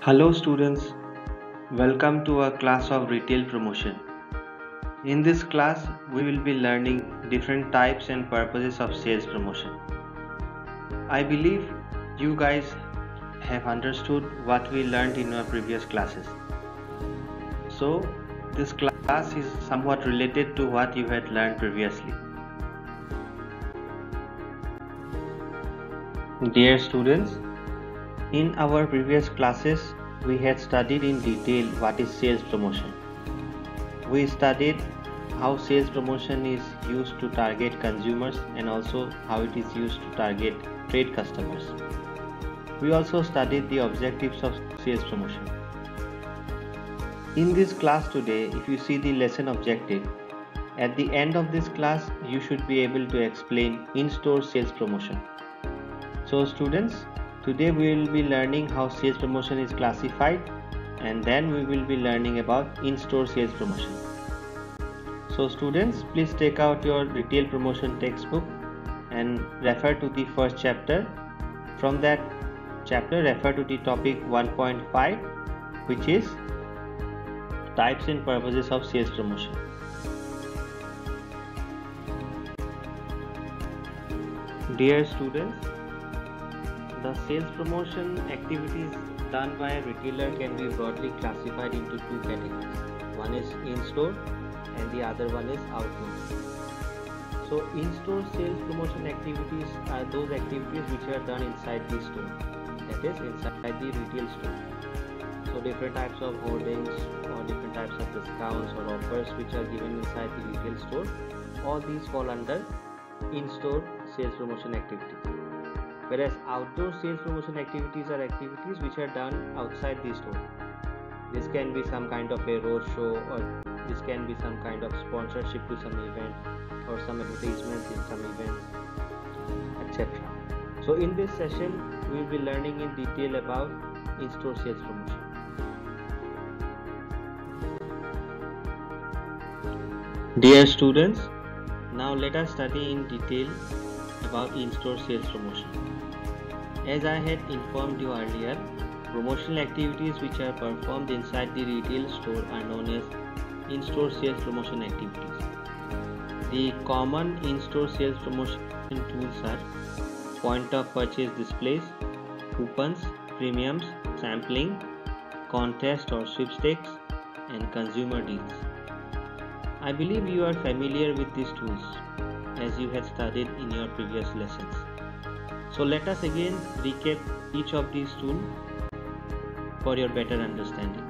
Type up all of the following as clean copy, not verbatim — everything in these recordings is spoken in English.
Hello students, welcome to our class of retail promotion. In this class, we will be learning different types and purposes of sales promotion. I believe you guys have understood what we learned in our previous classes. So, this class is somewhat related to what you had learned previously. Dear students, in our previous classes, we had studied in detail what is sales promotion. We studied how sales promotion is used to target consumers and also how it is used to target trade customers. We also studied the objectives of sales promotion. In this class today, if you see the lesson objective, at the end of this class you should be able to explain in-store sales promotion. So students, today we will be learning how sales promotion is classified, and then we will be learning about in-store sales promotion. So students, please take out your retail promotion textbook and refer to the first chapter. From that chapter, refer to the topic 1.5, which is types and purposes of sales promotion. Dear students, the sales promotion activities done by a retailer can be broadly classified into two categories. One is in-store and the other one is outdoor. So in-store sales promotion activities are those activities which are done inside the store, that is inside the retail store. So different types of hoardings or different types of discounts or offers which are given inside the retail store, all these fall under in-store sales promotion activities. Whereas outdoor sales promotion activities are activities which are done outside the store. This can be some kind of a road show, or this can be some kind of sponsorship to some event or some advertisements in some events, etc. So in this session we will be learning in detail about in-store sales promotion. Dear students, now let us study in detail about in-store sales promotion. As I had informed you earlier, promotional activities which are performed inside the retail store are known as in-store sales promotion activities. The common in-store sales promotion tools are point of purchase displays, coupons, premiums, sampling, contest or sweepstakes, and consumer deals. I believe you are familiar with these tools as you had studied in your previous lessons. So let us again recap each of these tools for your better understanding.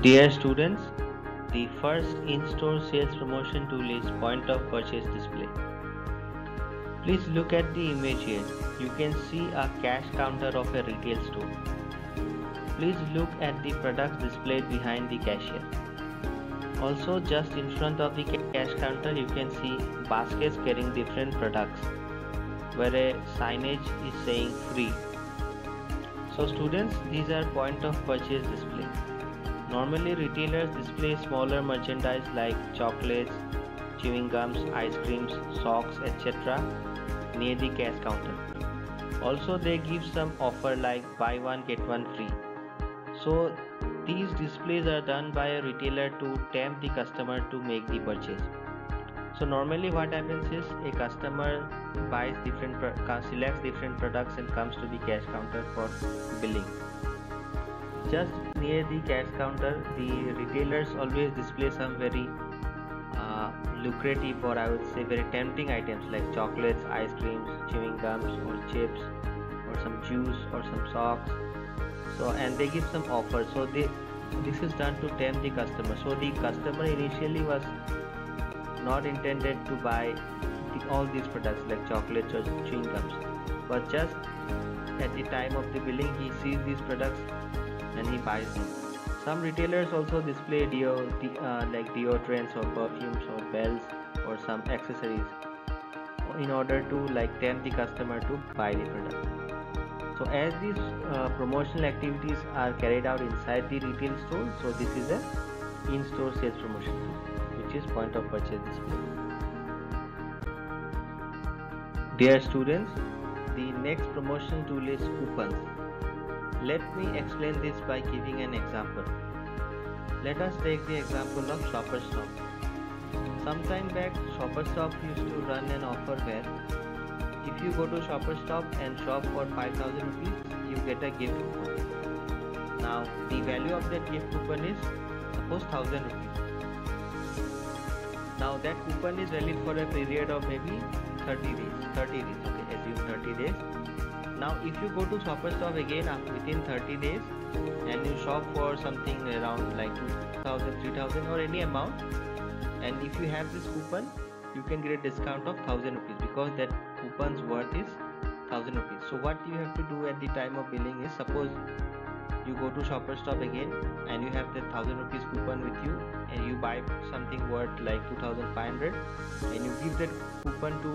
Dear students, the first in-store sales promotion tool is point of purchase display. Please look at the image here. You can see a cash counter of a retail store. Please look at the products displayed behind the cashier. Also, just in front of the cash counter you can see baskets carrying different products where a signage is saying free. So students, these are point of purchase display. Normally retailers display smaller merchandise like chocolates, chewing gums, ice creams, socks, etc. near the cash counter. Also they give some offer like buy one get one free. So these displays are done by a retailer to tempt the customer to make the purchase. So normally what happens is a customer selects different products and comes to the cash counter for billing. Just near the cash counter, the retailers always display some very lucrative, or I would say very tempting items like chocolates, ice creams, chewing gums or chips, or some juice or some socks. So and they give some offers. So this is done to tempt the customer. So the customer initially was not intended to buy all these products like chocolates or chewing gums, but just at the time of the billing he sees these products and he buys them. Some retailers also display like deodorants or perfumes or bells or some accessories in order to like tempt the customer to buy the product. So as these promotional activities are carried out inside the retail store, so this is a in-store sales promotion tool, which is point of purchase display. Dear students, the next promotional tool is coupons. Let me explain this by giving an example. Let us take the example of Shopper Stop. Sometime back, Shopper Stop used to run an offer where if you go to Shopper Stop and shop for 5,000 rupees, you get a gift coupon. Now, the value of that gift coupon is suppose 1,000 rupees. Now, that coupon is valid for a period of maybe 30 days. Okay, assume 30 days. Now, if you go to Shopper Stop again within 30 days and you shop for something around like 2,000, 3,000 or any amount, and if you have this coupon, you can get a discount of 1,000 rupees because that coupon's worth is 1,000 rupees. So what you have to do at the time of billing is, suppose you go to Shopper Stop again and you have that 1,000 rupees coupon with you and you buy something worth like 2,500 and you give that coupon to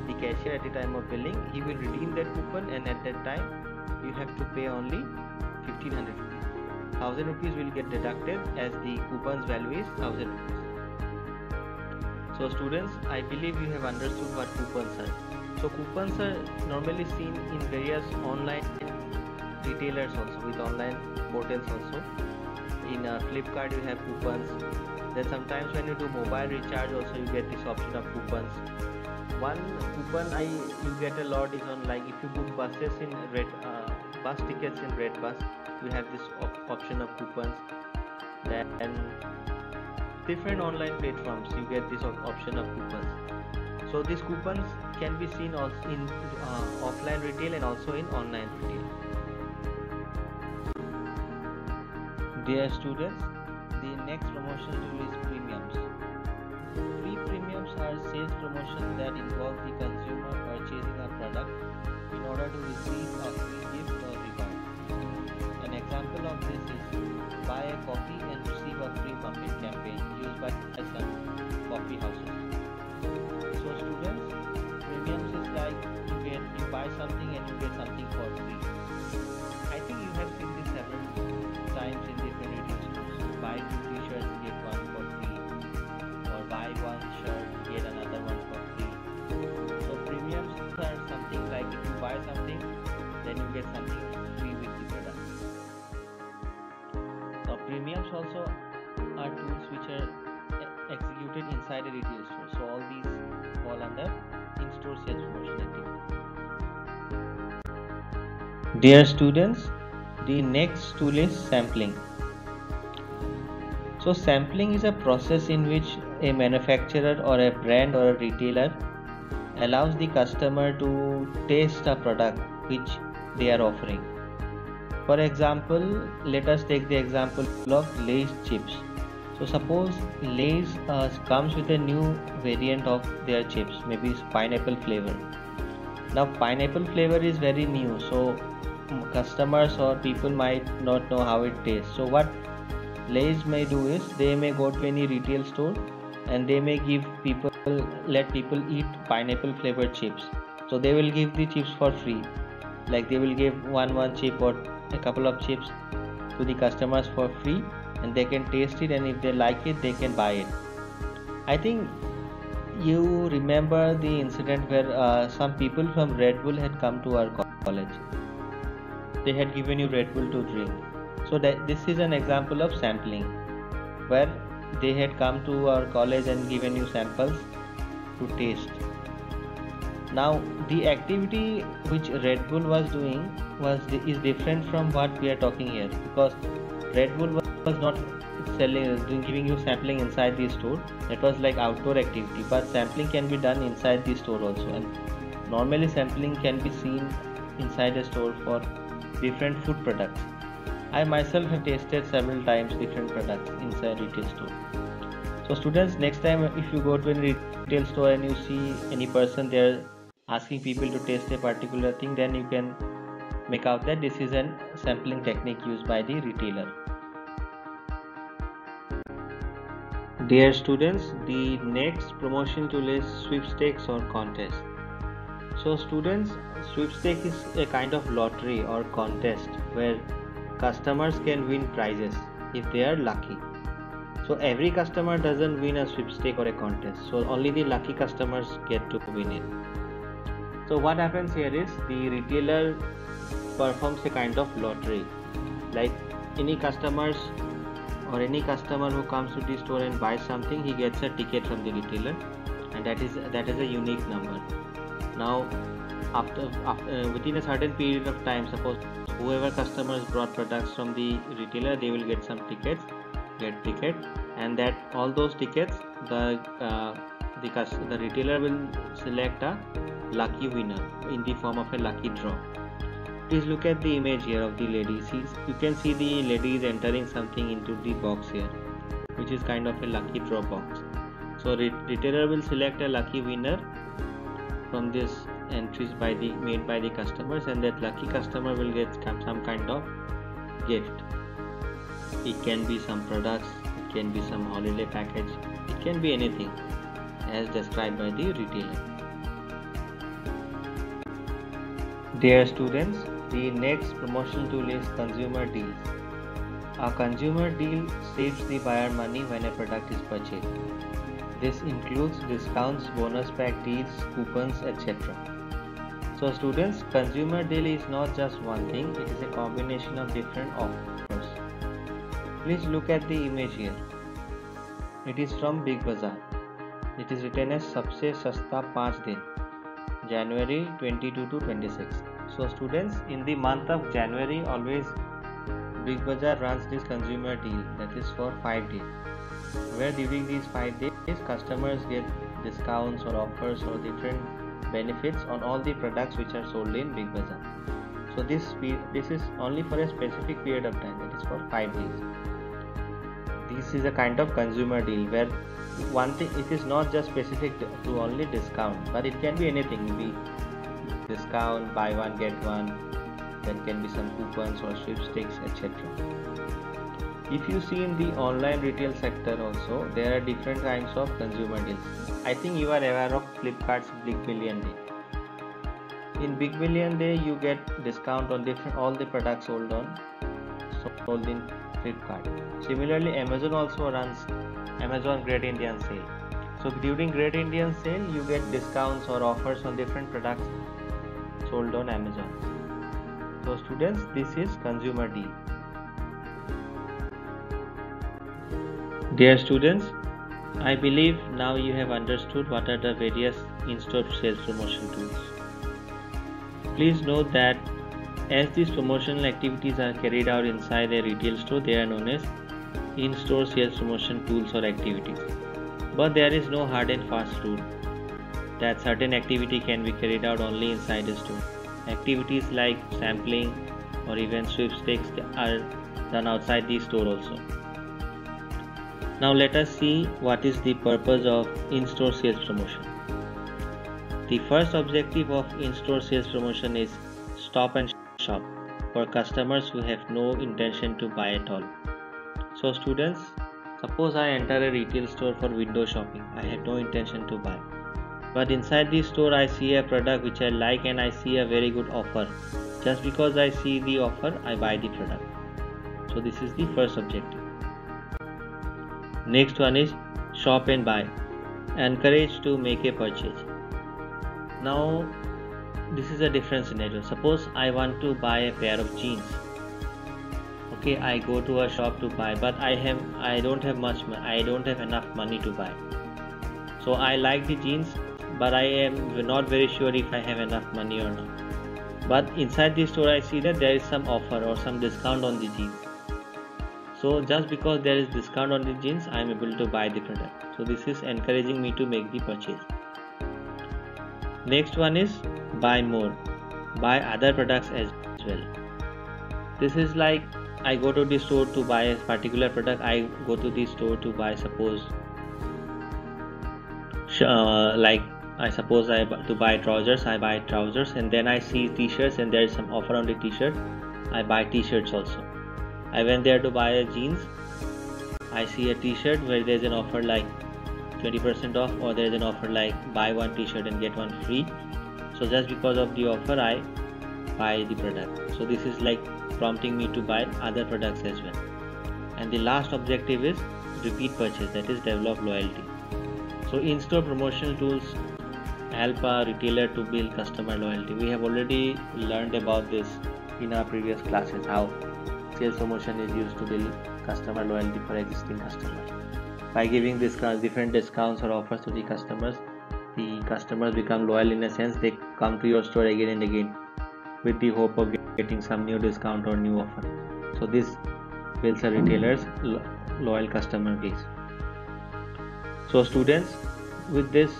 the cashier at the time of billing. He will redeem that coupon and at that time you have to pay only 1,500 rupees. 1,000 rupees will get deducted as the coupon's value is 1,000 rupees. So students, I believe you have understood what coupons are. So coupons are normally seen in various online retailers also, with online portals also. In Flipkart you have coupons. Then sometimes when you do mobile recharge also you get this option of coupons. One coupon you get a lot is on, like if you book buses in bus tickets in Redbus, you have this option of coupons. Then different online platforms you get this option of coupons. So these coupons can be seen also in offline retail and also in online retail. Dear students, the next promotion tool is premiums. Free premiums are sales promotions that involve the consumer purchasing a product in order to receive a free gift or reward. An example of this is buy a coffee and receive a free muffin campaign used by some coffee houses. So students, premiums is like you buy something and you get something for free. I think you have seen this several times in different retail stores. Buy 2 t-shirts, get 1 for free, or buy 1 shirt, get another one for free. So premiums are something like if you buy something, then you get something free with the product. Now premiums also are tools which are executed inside a retail store. So all these fall under in-store sales promotion activity. Dear students, the next tool is sampling. So sampling is a process in which a manufacturer or a brand or a retailer allows the customer to taste a product which they are offering. For example, let us take the example of Lay's chips. So suppose Lay's comes with a new variant of their chips, maybe it's pineapple flavor. Now pineapple flavor is very new, so customers or people might not know how it tastes. So what Lay's may do is they may go to any retail store and they may let people eat pineapple flavored chips. So they will give the chips for free, like they will give one chip or a couple of chips to the customers for free, and they can taste it, and if they like it they can buy it. I think you remember the incident where some people from Red Bull had come to our college. They had given you Red Bull to drink. So this is an example of sampling, where they had come to our college and given you samples to taste. Now the activity which Red Bull was doing is different from what we are talking here, because Red Bull was not giving you sampling inside the store. That was like outdoor activity, but sampling can be done inside the store also, and normally sampling can be seen inside a store for different food products. I myself have tasted several times different products inside retail store. So students, next time if you go to a retail store and you see any person there asking people to taste a particular thing, then you can make out that this is a sampling technique used by the retailer. Dear students, the next promotion tool is sweepstakes or contest. So students, sweepstakes is a kind of lottery or contest where customers can win prizes if they are lucky. So every customer doesn't win a sweepstake or a contest, so only the lucky customers get to win it. So what happens here is the retailer performs a kind of lottery. Like any customers or any customer who comes to the store and buys something, he gets a ticket from the retailer, and that is a unique number. Now after within a certain period of time, suppose whoever customers brought products from the retailer, they will get some tickets, and that all those tickets, the retailer will select a lucky winner in the form of a lucky draw. Please look at the image here of the lady. You can see the lady is entering something into the box here, which is kind of a lucky draw box. So retailer will select a lucky winner from this entries made by the customers, and that lucky customer will get some kind of gift. It can be some products, it can be some holiday package, it can be anything as described by the retailer. Dear students, the next promotional tool is consumer deals. A consumer deal saves the buyer money when a product is purchased. This includes discounts, bonus pack deals, coupons, etc. So students, consumer deal is not just one thing, it is a combination of different offers. Please look at the image here. It is from Big Bazaar. It is written as Sabse Sasta 5 Din, January 22 to 26. So students, in the month of January, always Big Bazaar runs this consumer deal, that is for 5 days, where during these 5 days customers get discounts or offers or different benefits on all the products which are sold in Big Bazaar. So this is only for a specific period of time, that is for 5 days. This is a kind of consumer deal where one thing, it is not just specific to only discount, but it can be anything. Be discount, buy one get one, then can be some coupons or sweepstakes, etc. If you see in the online retail sector also, there are different kinds of consumer deals. I think you are aware of Flipkart's Big Billion Day. In Big Billion Day, you get discount on all the products sold in Flipkart. Similarly, Amazon also runs Amazon Great Indian Sale. So during Great Indian Sale, you get discounts or offers on different products sold on Amazon. So students, this is consumer deal. Dear students, I believe now you have understood what are the various in-store sales promotion tools. Please note that as these promotional activities are carried out inside a retail store, they are known as in-store sales promotion tools or activities. But there is no hard and fast rule that certain activity can be carried out only inside a store. Activities like sampling or even sweepstakes are done outside the store also. Now let us see what is the purpose of in-store sales promotion. The first objective of in-store sales promotion is stop and shop for customers who have no intention to buy at all. So students, suppose I enter a retail store for window shopping. I have no intention to buy. But inside this store I see a product which I like and I see a very good offer. Just because I see the offer, I buy the product. So this is the first objective. Next one is shop and buy. Encourage to make a purchase. Now this is a different scenario. Suppose I want to buy a pair of jeans. Okay, I go to a shop to buy, but I don't have enough money to buy. So I like the jeans, but I am not very sure if I have enough money or not. But inside the store I see that there is some offer or some discount on the jeans. So just because there is discount on the jeans, I am able to buy the product. So this is encouraging me to make the purchase. Next one is buy more. Buy other products as well. This is like I go to the store to buy a particular product. I go to the store to buy, suppose to buy trousers. I buy trousers, and then I see t-shirts and there is some offer on the t-shirt. I buy t-shirts also. I went there to buy a jeans. I see a t-shirt where there is an offer like 20% off, or there is an offer like buy one t-shirt and get one free. So just because of the offer, I buy the product. So this is like prompting me to buy other products as well. And the last objective is repeat purchase, that is develop loyalty. So in-store promotional tools help a retailer to build customer loyalty. We have already learned about this in our previous classes, how sales promotion is used to build customer loyalty for existing customers. By giving different discounts or offers to the customers become loyal. In a sense, they come to your store again and again with the hope of getting some new discount or new offer. So this builds a retailer's loyal customer base. So students, with this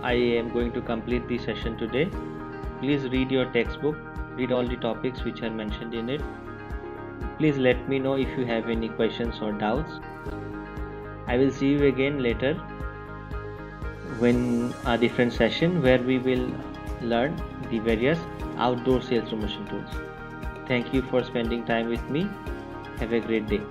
I am going to complete the session today. Please read your textbook, read all the topics which are mentioned in it. Please let me know if you have any questions or doubts. I will see you again later when a different session where we will learn the various outdoor sales promotion tools. Thank you for spending time with me. Have a great day.